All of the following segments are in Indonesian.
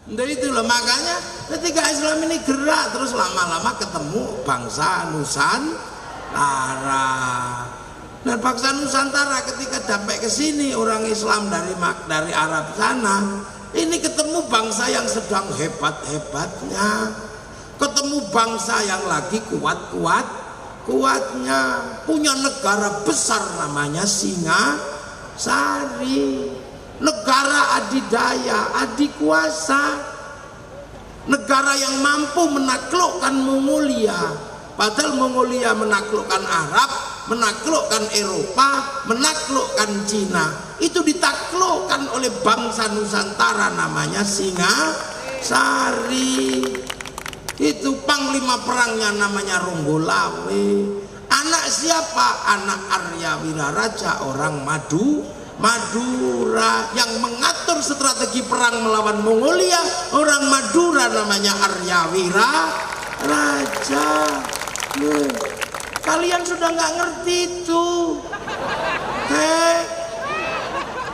Nah itu loh, makanya ketika Islam ini gerak terus lama-lama ketemu bangsa Nusantara. Nah bangsa Nusantara ketika sampai ke sini orang Islam dari Arab sana, ini ketemu bangsa yang sedang hebat-hebatnya, ketemu bangsa yang lagi kuatnya, punya negara besar namanya Singasari, negara adidaya, adikuasa, negara yang mampu menaklukkan Mongolia. Padahal Mongolia menaklukkan Arab, menaklukkan Eropa, menaklukkan Cina. Itu ditaklukkan oleh bangsa Nusantara namanya Singasari. Itu panglima perangnya namanya Ronggolawe. Anak siapa? Anak Arya Wiraraja, orang Madura, yang mengatur strategi perang melawan Mongolia. Orang Madura namanya Arya Wiraraja. Kalian sudah nggak ngerti itu.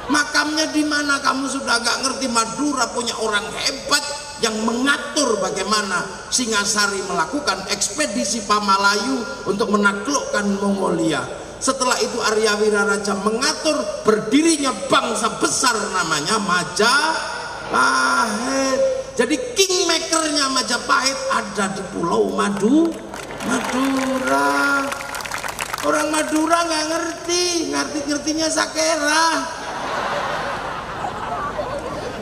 Makamnya di mana? Kamu sudah nggak ngerti. Madura punya orang hebat yang mengatur bagaimana Singasari melakukan ekspedisi Pamalayu untuk menaklukkan Mongolia. Setelah itu Arya Wiraraja mengatur berdirinya bangsa besar namanya Majapahit. Jadi kingmakernya Majapahit ada di Pulau Madura. Orang Madura nggak ngertinya Sakera.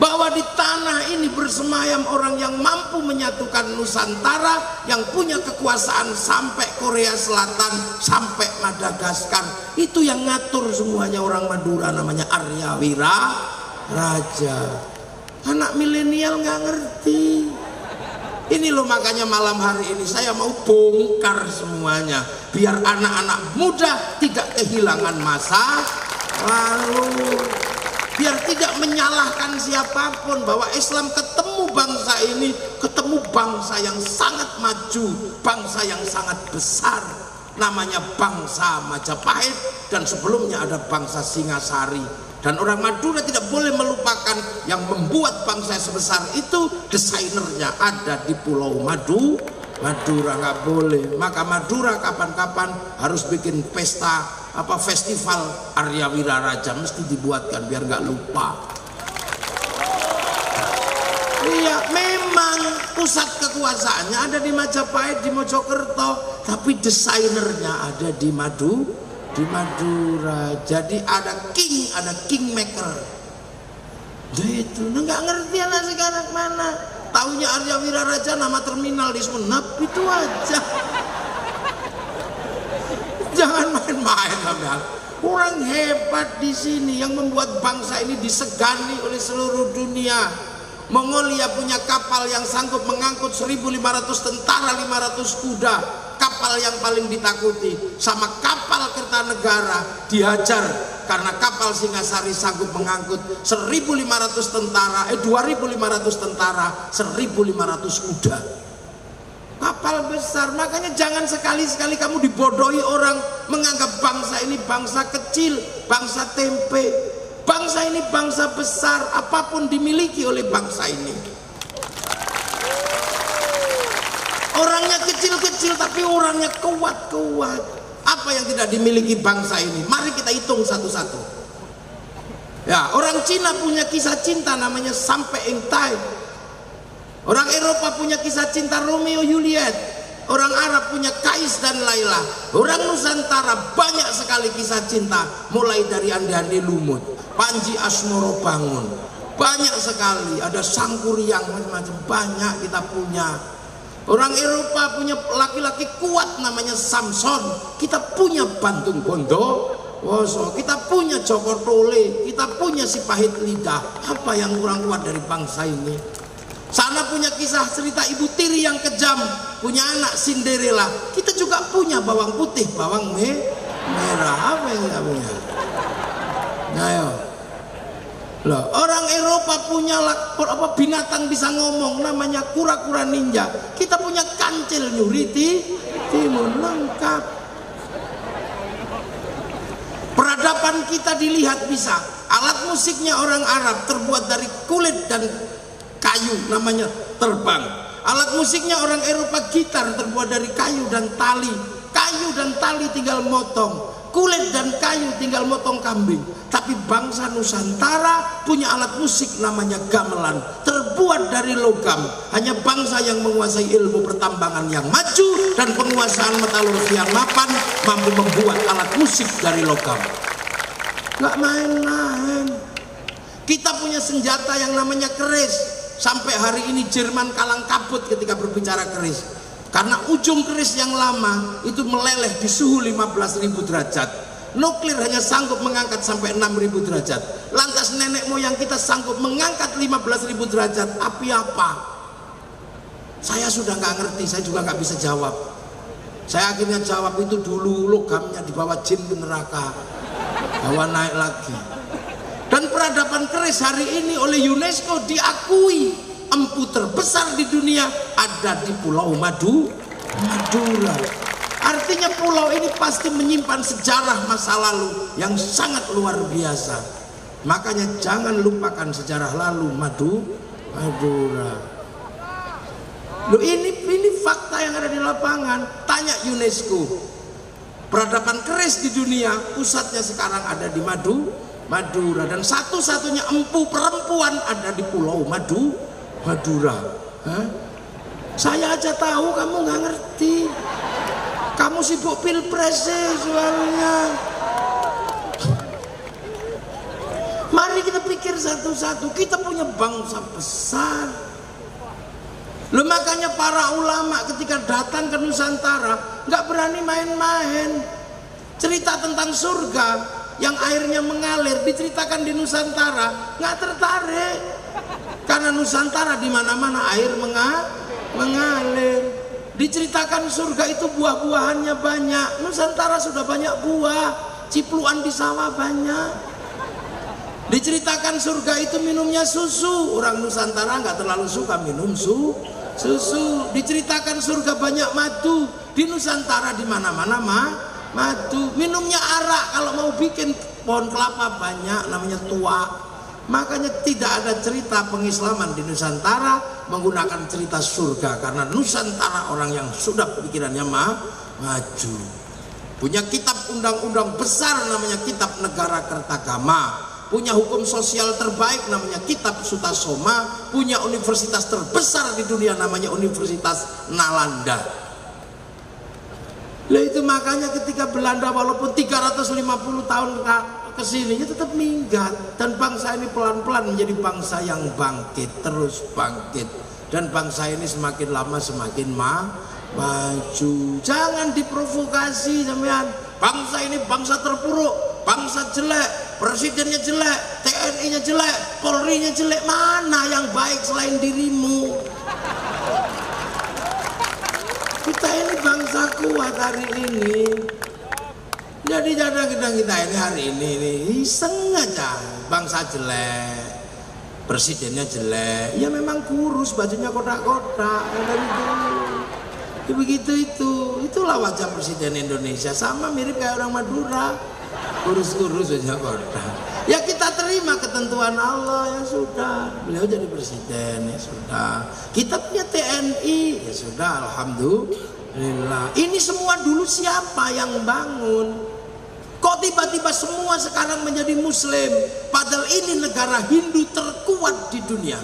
Bahwa di tanah ini bersemayam orang yang mampu menyatukan Nusantara, yang punya kekuasaan sampai Korea Selatan, sampai Madagaskar. Itu yang ngatur semuanya orang Madura, namanya Arya Wiraraja. Anak milenial nggak ngerti. Ini loh, makanya malam hari ini saya mau bongkar semuanya, biar anak-anak muda tidak kehilangan masa lalu, biar tidak menyalahkan siapapun. Bahwa Islam ketemu bangsa ini, ketemu bangsa yang sangat maju, bangsa yang sangat besar, namanya bangsa Majapahit, dan sebelumnya ada bangsa Singasari. Dan orang Madura tidak boleh melupakan yang membuat bangsa sebesar itu, desainernya ada di Pulau Madura, nggak boleh. Maka Madura kapan-kapan harus bikin pesta festival Arya Wiraraja, mesti dibuatkan biar nggak lupa. Iya, memang pusat kekuasaannya ada di Majapahit, di Mojokerto, tapi desainernya ada di Madura. Jadi ada king, ada kingmaker. Itu nggak ngerti anak sekarang mana. Taunya Arya Wiraraja nama terminal di Sumenep, itu aja. Jangan main-main lah. Orang hebat di sini yang membuat bangsa ini disegani oleh seluruh dunia. Mongolia punya kapal yang sanggup mengangkut 1.500 tentara, 500 kuda. Kapal yang paling ditakuti. Sama kapal Kertanegara dihajar karena kapal Singasari sanggup mengangkut 1.500 tentara, 2.500 tentara, 1.500 kuda. Kapal besar. Makanya jangan sekali-sekali kamu dibodohi orang, menganggap bangsa ini bangsa kecil, bangsa tempe. Bangsa ini bangsa besar, apapun dimiliki oleh bangsa ini. Orangnya kecil-kecil tapi orangnya kuat-kuat. Apa yang tidak dimiliki bangsa ini? Mari kita hitung satu-satu. Ya, orang Cina punya kisah cinta namanya Sampai Engtai. Orang Eropa punya kisah cinta Romeo Juliet. Orang Arab punya Kais dan Laila. Orang Nusantara banyak sekali kisah cinta, mulai dari Andi-Andi Lumut, Panji Asmoro Bangun. Banyak sekali, ada Sangkuriang, macam-macam, banyak kita punya. Orang Eropa punya laki-laki kuat namanya Samson. Kita punya Bantung Bondowoso, kita punya Joko Tole, kita punya si Pahit Lidah. Apa yang kurang kuat dari bangsa ini? Sana punya kisah cerita Ibu Tiri yang kejam, punya anak Cinderella. Kita juga punya bawang putih, bawang merah. Apa yang kita punya? Nah, yo. Loh, orang Eropa punya binatang bisa ngomong namanya kura-kura ninja. Kita punya kancil nyuriti timun, lengkap. Peradaban kita dilihat bisa. Alat musiknya orang Arab terbuat dari kulit dan kayu, namanya terbang. Alat musiknya orang Eropa gitar terbuat dari kayu dan tali. Kayu dan tali tinggal motong, kulit dan kayu tinggal motong kambing. Tapi bangsa Nusantara punya alat musik namanya gamelan, terbuat dari logam. Hanya bangsa yang menguasai ilmu pertambangan yang maju dan penguasaan metalurgi yang mapan mampu membuat alat musik dari logam. Gak main-main. Kita punya senjata yang namanya keris. Sampai hari ini Jerman kalang kabut ketika berbicara keris, karena ujung keris yang lama itu meleleh di suhu 15.000 derajat. Nuklir hanya sanggup mengangkat sampai 6.000 derajat. Lantas nenek moyang kita sanggup mengangkat 15.000 derajat. Api apa? Saya sudah nggak ngerti, saya juga nggak bisa jawab. Saya akhirnya jawab itu dulu logamnya dibawa jin ke neraka, bawa naik lagi. Dan peradaban keris hari ini oleh UNESCO diakui empu terbesar di dunia ada di Pulau Madura. Artinya pulau ini pasti menyimpan sejarah masa lalu yang sangat luar biasa. Makanya jangan lupakan sejarah lalu Madura. Loh, ini fakta yang ada di lapangan. Tanya UNESCO. Peradaban keris di dunia pusatnya sekarang ada di Madura, dan satu-satunya empu perempuan ada di Pulau Madura. Hah? Saya aja tahu, kamu nggak ngerti. Kamu sibuk pilpres soalnya. Mari kita pikir satu-satu. Kita punya bangsa besar. Loh, makanya para ulama ketika datang ke Nusantara nggak berani main-main. Cerita tentang surga yang airnya mengalir diceritakan di Nusantara nggak tertarik, karena Nusantara di mana-mana air mengalir. Diceritakan surga itu buah-buahannya banyak, Nusantara sudah banyak buah, cipluan di sawah banyak. Diceritakan surga itu minumnya susu, orang Nusantara nggak terlalu suka minum susu. Diceritakan surga banyak madu, di Nusantara di mana-mana madu. Minumnya arak, kalau mau bikin pohon kelapa banyak, namanya tua. Makanya tidak ada cerita pengislaman di Nusantara menggunakan cerita surga, karena Nusantara orang yang sudah pikirannya maju. Punya kitab undang-undang besar namanya Kitab Negara Kertagama. Punya hukum sosial terbaik namanya Kitab Sutasoma. Punya universitas terbesar di dunia namanya Universitas Nalanda. Lah itu makanya ketika Belanda walaupun 350 tahun ke sini tetap minggat, dan bangsa ini pelan-pelan menjadi bangsa yang bangkit, terus bangkit, dan bangsa ini semakin lama semakin maju. Jangan diprovokasi sampean. Bangsa ini bangsa terpuruk, bangsa jelek, presidennya jelek, TNI-nya jelek, Polri-nya jelek. Mana yang baik selain dirimu? Kita ini bangsa kuat hari ini. Jadi jangan kita ini hari ini iseng aja. Bangsa jelek, presidennya jelek, ya memang kurus, bajunya kotak-kotak dari dulu. Ya begitu itulah wajah presiden Indonesia, sama mirip kayak orang Madura, kurus-kurus aja kotak. Ya kita terima ketentuan Allah, ya sudah, beliau jadi presiden, ya sudah. Kita punya TNI, ya sudah, alhamdulillah. Ini semua dulu siapa yang bangun? Kok tiba-tiba semua sekarang menjadi Muslim? Padahal ini negara Hindu terkuat di dunia.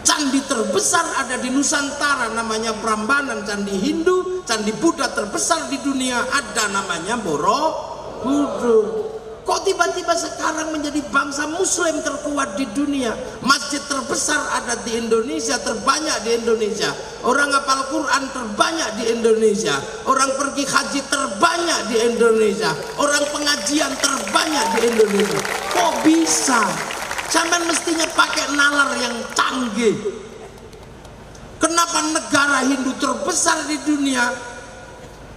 Candi terbesar ada di Nusantara namanya Prambanan, candi Hindu. Candi Buddha terbesar di dunia ada namanya Borobudur. Kok tiba-tiba sekarang menjadi bangsa Muslim terkuat di dunia? Masjid terbesar ada di Indonesia, terbanyak di Indonesia. Orang hafal Quran terbanyak di Indonesia. Orang pergi haji terbanyak di Indonesia. Orang pengajian terbanyak di Indonesia. Kok bisa? Sampai mestinya pakai nalar yang canggih. Kenapa negara Hindu terbesar di dunia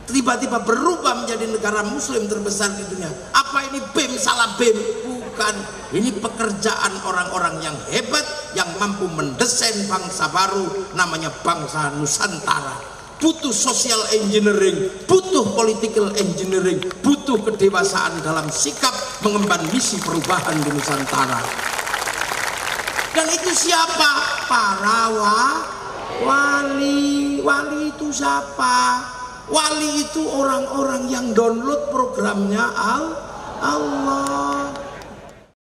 tiba-tiba berubah menjadi negara Muslim terbesar di dunia? Apa ini BEM salah BEM? Bukan. Ini pekerjaan orang-orang yang hebat yang mampu mendesain bangsa baru namanya bangsa Nusantara. Butuh social engineering, butuh political engineering, butuh kedewasaan dalam sikap mengemban misi perubahan di Nusantara. Dan itu siapa? Para wali. Wali itu siapa? Wali itu orang-orang yang download programnya Allah.